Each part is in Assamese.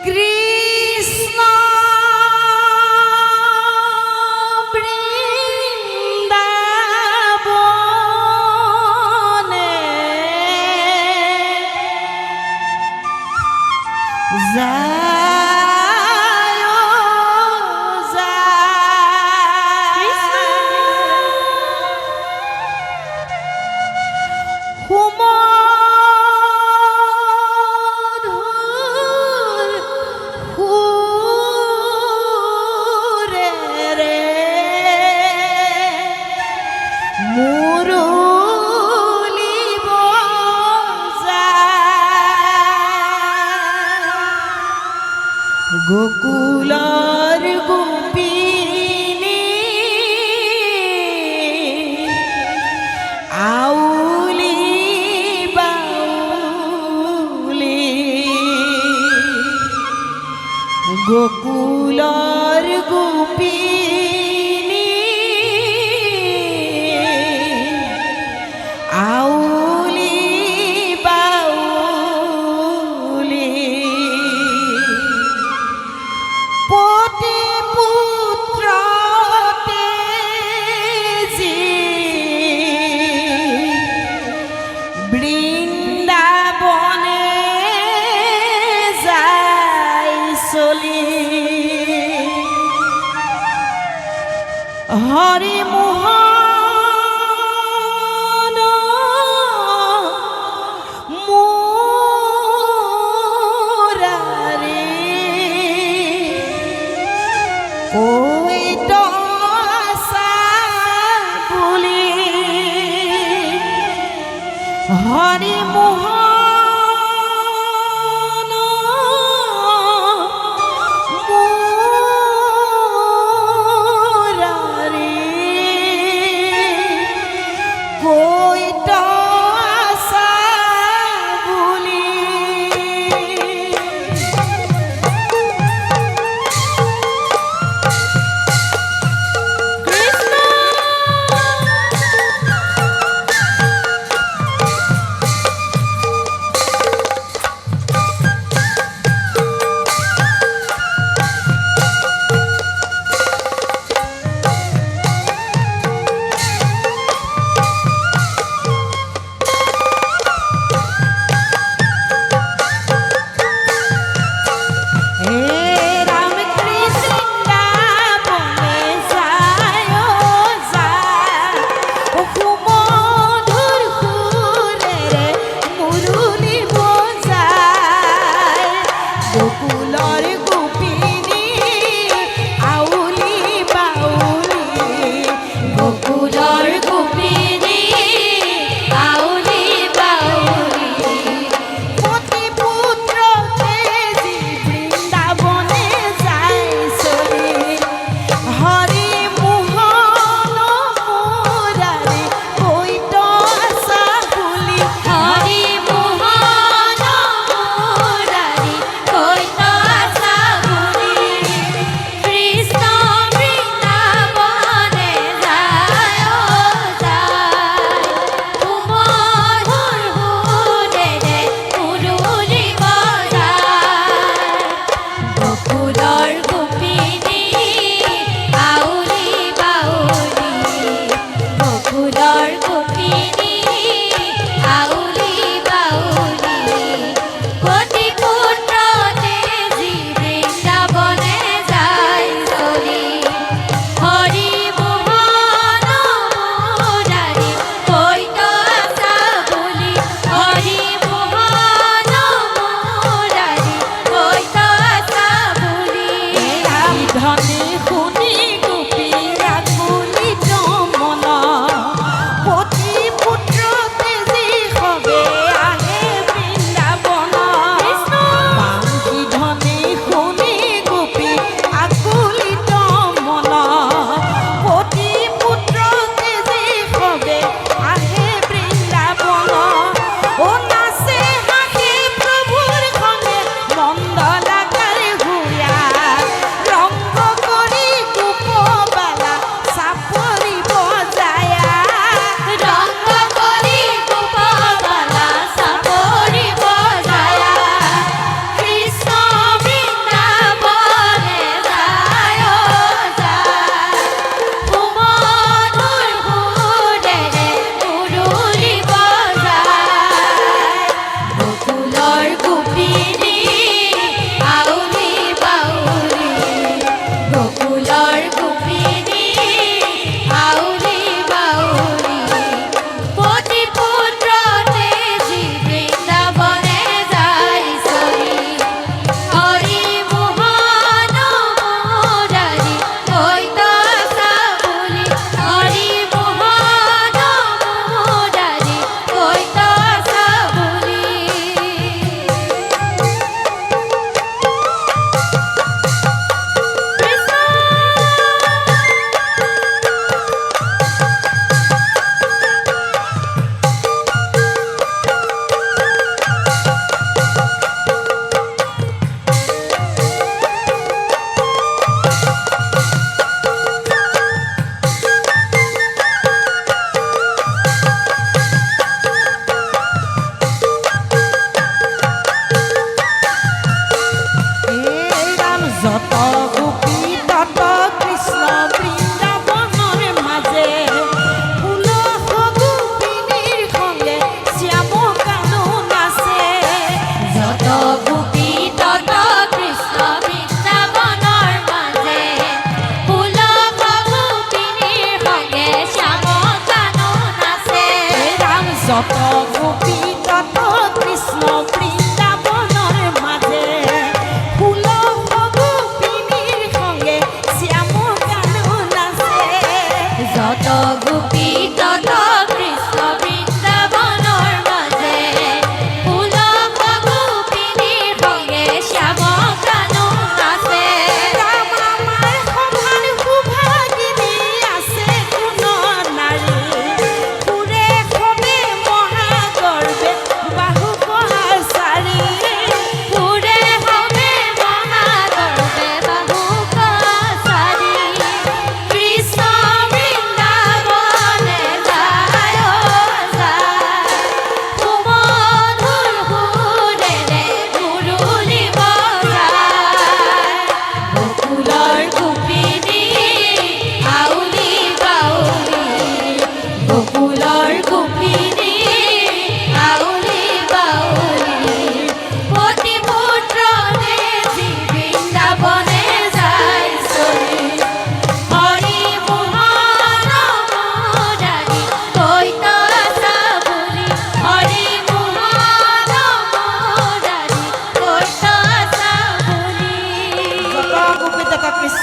কৃষ্ণ বৃন্দাবনে যায় গোকুলার গোপিনী আউলি বাউলি গোকুলার গোপিনী আউলি বাউলি পতি পুত্র তেজি বৃন্দাবনে যায় চলি হরি মোহন মুরারি ওই দশা বলি হরি মোহন মুরারি কই দশা বলি হরি মোহন মুরারি কই তো আশা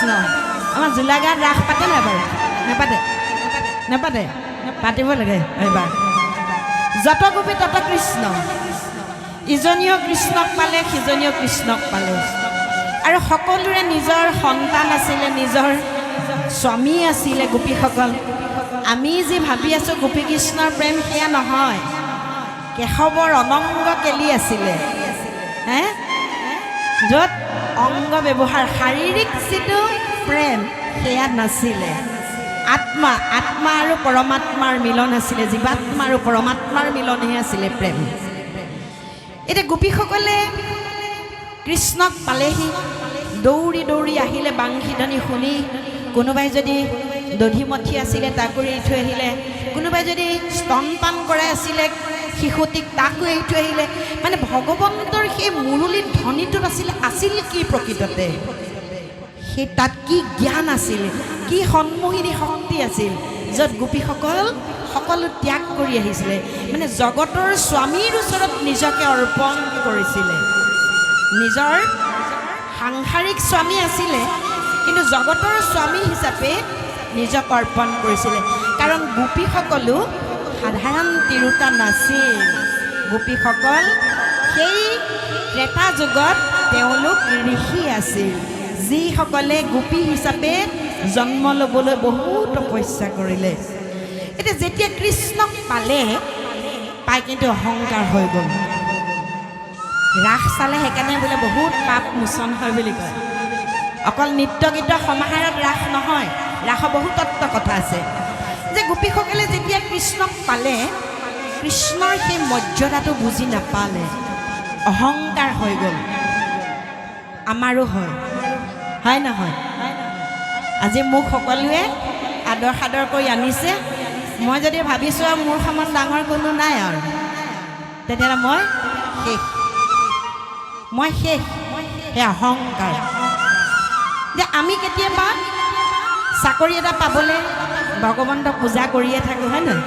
কৃষ্ণ আমাৰ জোলাইগাঁৱত ৰাস পাতে নাই বাৰু নেপাতে নেপাতে পাতিব লাগে এইবাৰ যত গোপী তত কৃষ্ণ ইজনীও কৃষ্ণক পালে সিজনীও কৃষ্ণক পালে আৰু সকলোৰে নিজৰ সন্তান আছিলে নিজৰ স্বামী আছিলে গোপীসকল আমি যি ভাবি আছোঁ গোপী কৃষ্ণৰ প্ৰেম সেয়া নহয় কেশৱৰ অনংগ কেলি আছিলে হে য'ত অংগ ব্যৱহাৰ শাৰীৰিক যিটো প্ৰেম সেয়া নাছিলে আত্মা আত্মা আৰু পৰমাত্মাৰ মিলন আছিলে জীৱাত্মা আৰু পৰমাত্মাৰ মিলনহে আছিলে প্ৰেম এতিয়া গোপীসকলে কৃষ্ণক পালেহি দৌৰি দৌৰি আহিলে বাংশীধ্বনি শুনি কোনোবাই যদি দধিমথি আছিলে তাকো এৰি থৈ আহিলে কোনোবাই যদি স্তনপান কৰাই আছিলে শিশুটিক তাকো এৰি থৈ আহিলে মানে ভগৱন্তৰ সেই মুৰলীৰ ধ্বনিটোত আছিল কি প্ৰকৃততে সেই তাত কি জ্ঞান আছিল কি সন্মোহিনী শক্তি আছিল য'ত গোপীসকল সকলো ত্যাগ কৰি আহিছিলে মানে জগতৰ স্বামীৰ ওচৰত নিজকে অৰ্পণ কৰিছিলে নিজৰ সাংসাৰিক স্বামী আছিলে কিন্তু জগতৰ স্বামী হিচাপে নিজক অৰ্পণ কৰিছিলে কাৰণ গোপীসকলো সাধাৰণ তিৰোতা নাছিল গোপীসকল সেই ত্ৰেতা যুগত তেওঁলোক ঋষি আছিল যিসকলে গোপী হিচাপে জন্ম ল'বলৈ বহুত তপস্যা কৰিলে এতিয়া যেতিয়া কৃষ্ণক পালে পাই কিন্তু অহংকাৰ হৈ গ'ল ৰাস চালে সেইকাৰণে বোলে বহুত পাপ মোচন হয় বুলি কয় অকল নৃত্য গীত সমাহাৰত ৰাস নহয় ৰাসৰ বহুত তত্ত্ব কথা আছে যে গোপীসকলে যেতিয়া কৃষ্ণক পালে কৃষ্ণৰ সেই মৰ্যাদাটো বুজি নাপালে অহংকাৰ হৈ গ'ল আমাৰো হয় নহয় আজি মোক সকলোৱে আদৰ সাদৰ কৰি আনিছে মই যদি ভাবিছোঁ আৰু মোৰ সমান ডাঙৰ কোনো নাই আৰু তেতিয়াহ'লে মই শেষ সেই অহংকাৰ যে আমি কেতিয়াবা চাকৰি এটা পাবলৈ ভগৱন্তক পূজা কৰিয়ে থাকোঁ হয় নহয়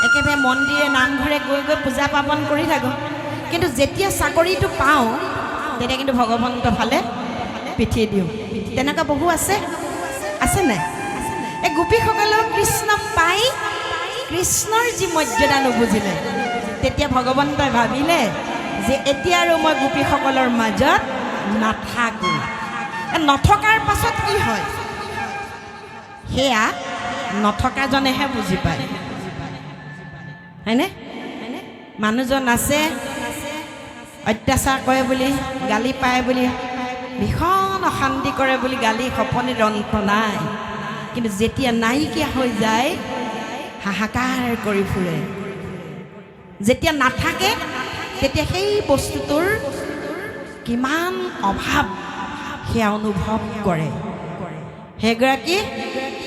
একেবাৰে মন্দিৰে নামঘৰে গৈ গৈ পূজা পাৰ্বণ কৰি থাকোঁ কিন্তু যেতিয়া চাকৰিটো পাওঁ তেতিয়া কিন্তু ভগৱন্তৰ ফালে পিঠি দিওঁ তেনেকুৱা বহু আছে নাই এই গোপীসকলেও কৃষ্ণ পাই কৃষ্ণৰ যি মৰ্যাদা নুবুজিলে তেতিয়া ভগৱন্তই ভাবিলে যে এতিয়া আৰু মই গোপীসকলৰ মাজত নাথাকোঁ নথকাৰ পাছত কি হয় সেয়া নথকাজনেহে বুজি পায় হয়নে মানুহজন আছে অত্যাচাৰ কৰে বুলি গালি পায় বুলি ভীষণ অশান্তি কৰে বুলি গালি সপনিত অন্ত নাই কিন্তু যেতিয়া নাইকিয়া হৈ যায় হাহাকাৰ কৰি ফুৰে যেতিয়া নাথাকে তেতিয়া সেই বস্তুটোৰ কিমান অভাৱ সেয়া অনুভৱ কৰে সেইগৰাকী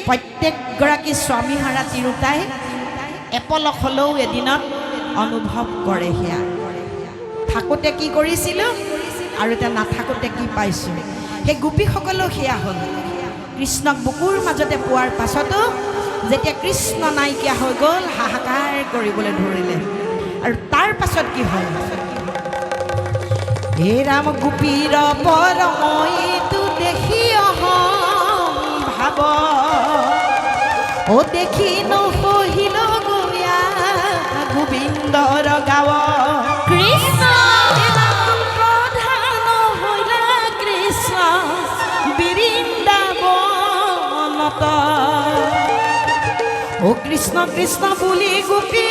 প্ৰত্যেকগৰাকী স্বামীহাৰা তিৰোতাই এপলক হ'লেও এদিনত অনুভৱ কৰে সেয়া থাকোঁতে কি কৰিছিলোঁ আৰু এতিয়া নাথাকোঁতে কি পাইছোঁ সেই গোপীসকলেও সেয়া হ'ল কৃষ্ণক বুকুৰ মাজতে পোৱাৰ পাছতো যেতিয়া কৃষ্ণ নাইকিয়া হৈ গ'ল হাহাকাৰ কৰিবলৈ ধৰিলে আৰু তাৰ পাছত কি হ'ল হে ৰাম গোপীৰ পৰমইটো দেখি ভাব ও দেখি নহহিল গয়া গোবিন্দৰ গাৱ কৃষ্ণ প্ৰধান হইলা কৃষ্ণ বৃন্দাবনত ও কৃষ্ণ কৃষ্ণ বুলি গোপী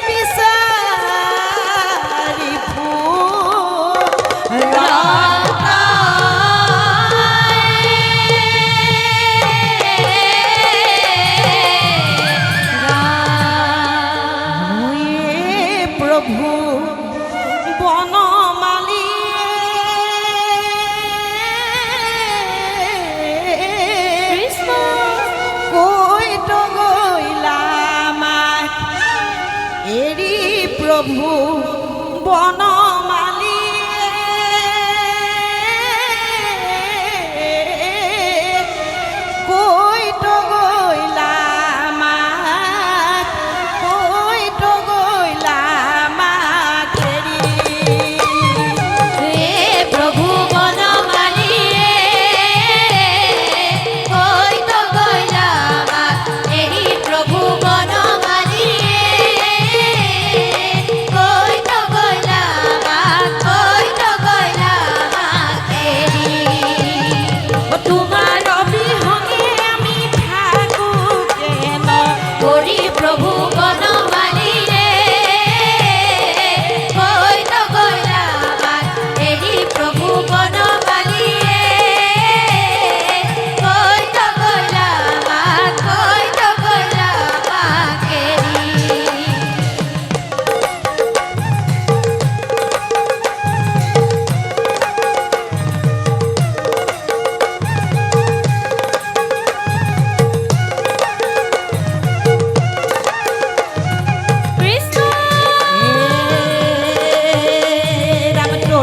বিচাৰি প্ৰভু বনমালী কই তো গইলা মাত হে প্ৰভু বনমালী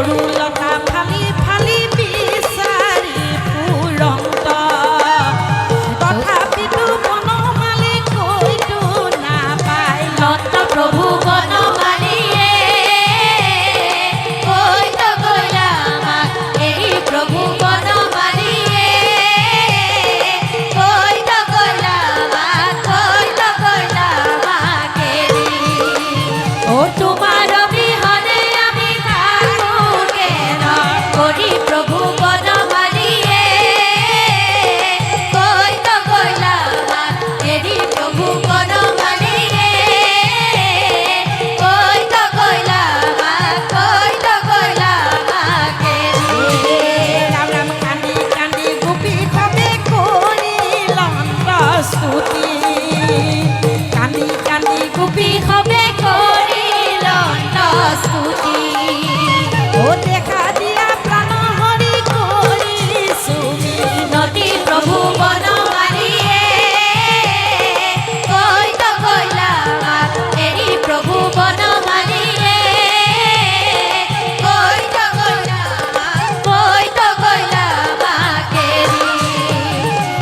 তৰুলতা ফালি ফালি বিচাৰি ফুৰন্ত তথাপিতো বনমালী কৈতো নাপাই লন্ত প্ৰভু বনমালীয়ে কৈতো গ'লা আমাক এৰি প্ৰভু বনমালীয়ে কৈতো গ'লা আমাক এৰি ও তোমাৰ অবিহনে আমি থাকো কেন কৰি প্ৰভু বনমালীয়ে কৈতো গ'লা আমাক এৰি প্ৰভু বনমালীয়ে কৈতো গ'লা আমাক এৰি ৰাম ৰাম কান্দি কান্দি গোপী সবে কৰিলন্ত স্তুতি কান্দি কান্দি গোপী সবে কৰিলন্ত স্তুতি ও দেখা দিয়া প্ৰাণ হৰি কৰিছো নদী প্ৰভু বনমালীয়ে কৈতো গ'লা আমাক এৰি প্ৰভু বনমালীয়ে কৈতো গ'লা আমাক এৰি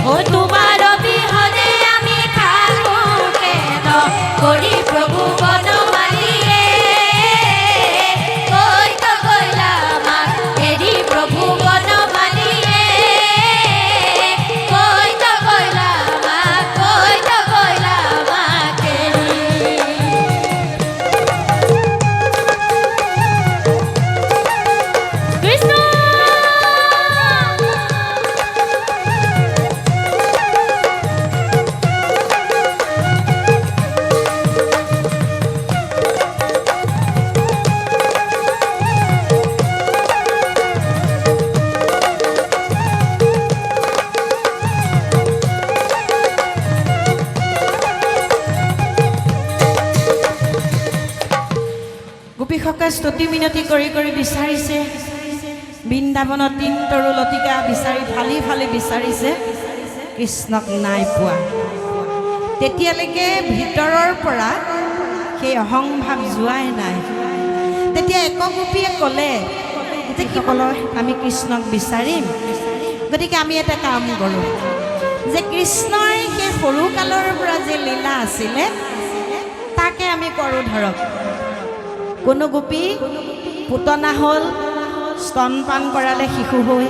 ও তোমাৰ অবিহনে আমি থাকো কেন কৰি প্ৰভু বনমালীয়ে কৈতো গ'লা আমাক এৰি প্ৰভু বনমালীয়ে কৈতো গ'লা আমাক এৰি কৃষ্ণ গোপীসকলে স্তুতি মিনতি কৰি কৰি বিচাৰিছে বৃন্দাবনত তিন তৰু লতিকা বিচাৰি ফালি ফালি বিচাৰিছে কৃষ্ণক নাই পোৱা তেতিয়ালৈকে ভিতৰৰ পৰা সেই অহংভাৱ যোৱাই নাই তেতিয়া এক গোপীয়ে ক'লে যে কি ক'লে আমি কৃষ্ণক বিচাৰিম গতিকে আমি এটা কাম কৰোঁ যে কৃষ্ণই সেই সৰুকালৰ পৰা যে লীলা আছিলে তাকে আমি কৰোঁ ধৰক কোনো গোপী পুতনা হ'ল স্তনপান কৰালে শিশু হৈ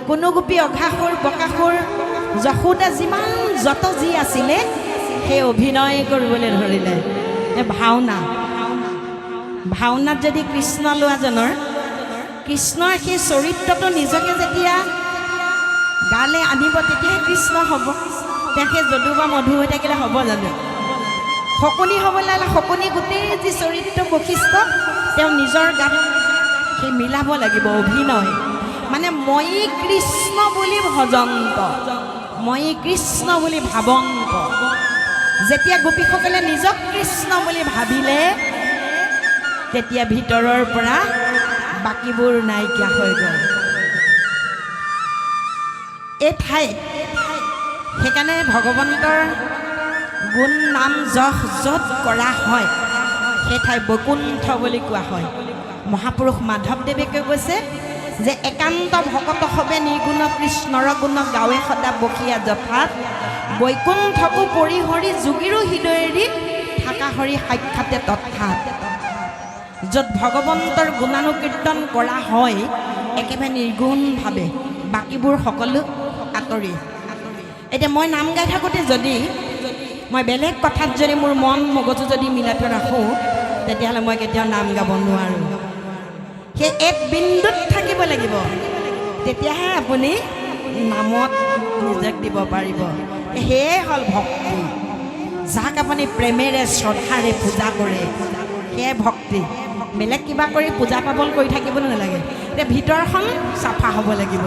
কোনো গোপী অঘাসুৰ বকাসুৰ যশোদা যিমান যত যি আছিলে সেই অভিনয় কৰিবলৈ ধৰিলে ভাওনাত যদি কৃষ্ণ লোৱাজনৰ কৃষ্ণৰ সেই চৰিত্ৰটো নিজকে যেতিয়া গালে আনিব তেতিয়াহে কৃষ্ণ হ'ব তেখে যদু বা মধু হৈ থাকিলে হ'ব জানো শকুনি হ'বলৈ শকুনি গোটেই যি চৰিত্ৰ বৈশিষ্ট্য তেওঁ নিজৰ গাত সেই মিলাব লাগিব অভিনয় মানে মই কৃষ্ণ বুলি ভজন্ত মই কৃষ্ণ বুলি ভাবন্ত যেতিয়া গোপীসকলে নিজক কৃষ্ণ বুলি ভাবিলে তেতিয়া ভিতৰৰ পৰা বাকীবোৰ নাইকিয়া হৈ গ'ল এই ঠাই সেইকাৰণে ভগৱন্তৰ গুণ নাম যশ য'ত কৰা হয় সেই ঠাই বৈকুণ্ঠ বুলি কোৱা হয় মহাপুৰুষ মাধৱদেৱে কৈছে যে একান্ত ভকত হবে নিগুণ কৃষ্ণৰ গুণ গাৱে সদা বসিয়া যথাত বৈকুণ্ঠকো পৰিহৰি যোগীৰো হৃদয়েৰি থাকা হৰি সাক্ষাতে তৎক্ষাত য'ত ভগৱন্তৰ গুণানুকীৰ্তন কৰা হয় একেবাৰে নিৰ্গুণভাৱে বাকীবোৰ সকলো আঁতৰি এতিয়া মই নাম গাই থাকোঁতে যদি মই বেলেগ কথাত যদি মোৰ মন মগজু যদি মিলাই থৈ ৰাখোঁ তেতিয়াহ'লে মই কেতিয়াও নাম গাব নোৱাৰোঁ সেই এক বিন্দুত থাকিব লাগিব তেতিয়াহে আপুনি নামত নিজক দিব পাৰিব সেয়ে হ'ল ভক্তি যাক আপুনি প্ৰেমেৰে শ্ৰদ্ধাৰে পূজা কৰে সেয়ে ভক্তি বেলেগ কিবা কৰি পূজা পাবল কৰি থাকিবলৈ নালাগে এতিয়া ভিতৰখন চাফা হ'ব লাগিব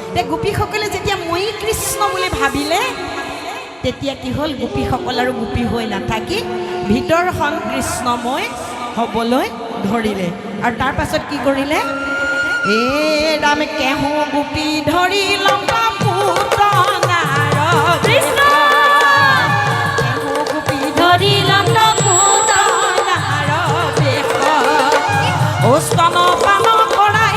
এতিয়া গোপীসকলে যেতিয়া মই কৃষ্ণ বুলি ভাবিলে তেতিয়া কি হ'ল গোপীসকল আৰু গোপী হৈ নাথাকি ভিতৰখন কৃষ্ণময় হ'বলৈ ধৰিলে আৰু তাৰ পাছত কি কৰিলে এ ৰাম কেহু গোপী ধৰি লম্বা পুতনাৰ কৃষ্ণ কেহু গোপী ধৰি লম্বা পুতনাৰ বেশ স্তন পান কৰা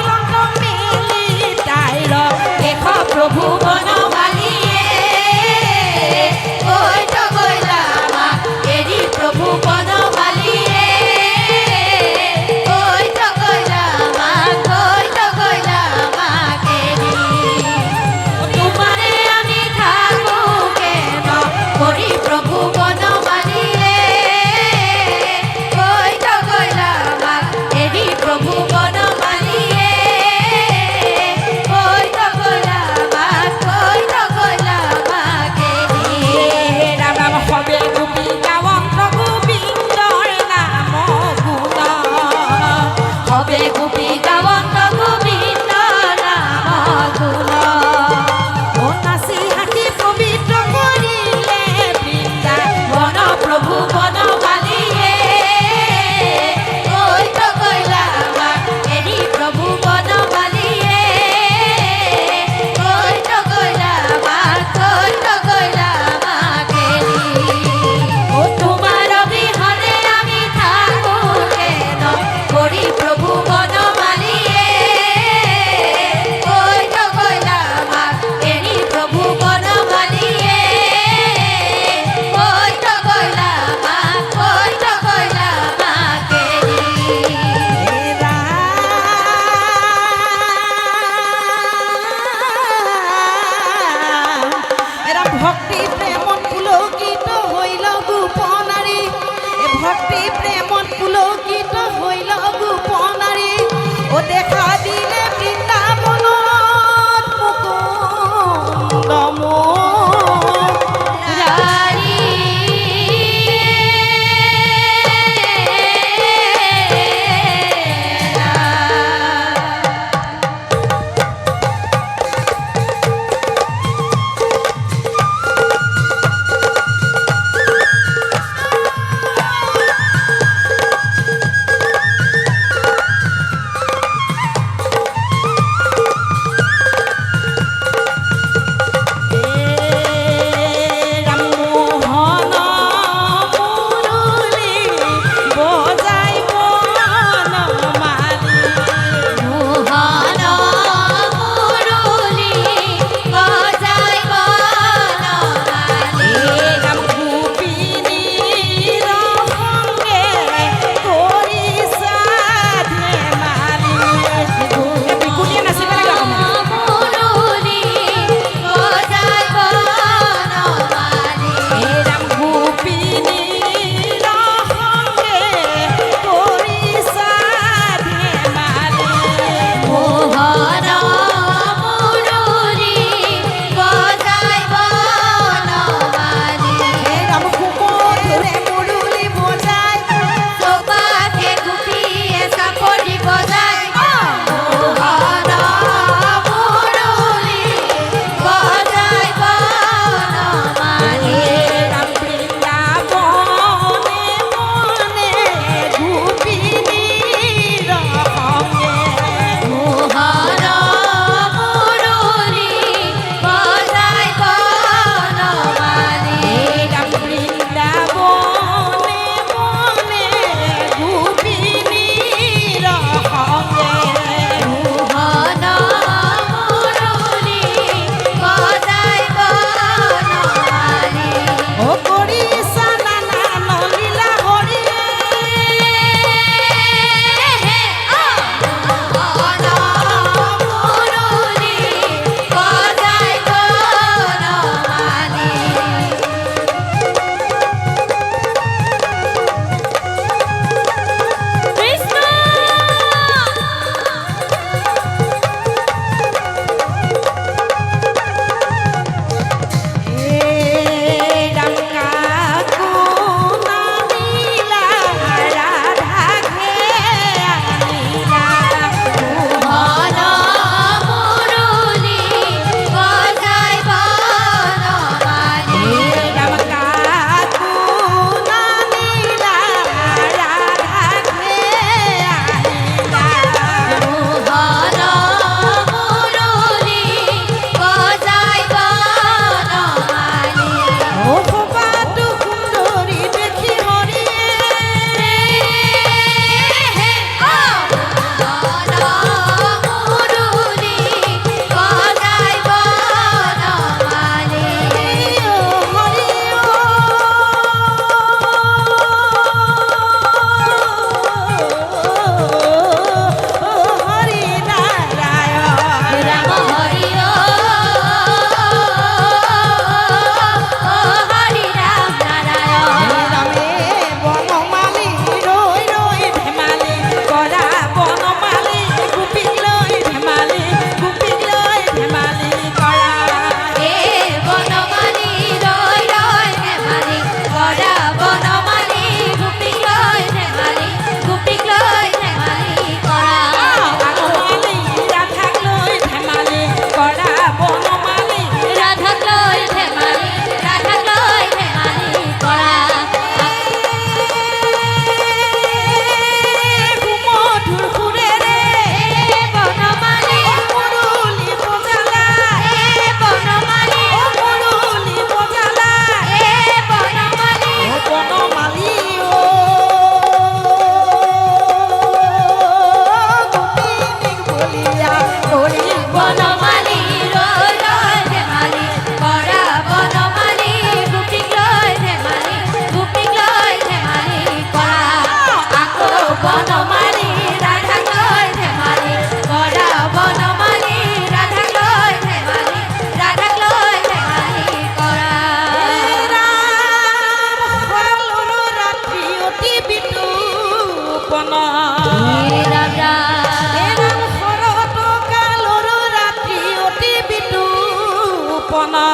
না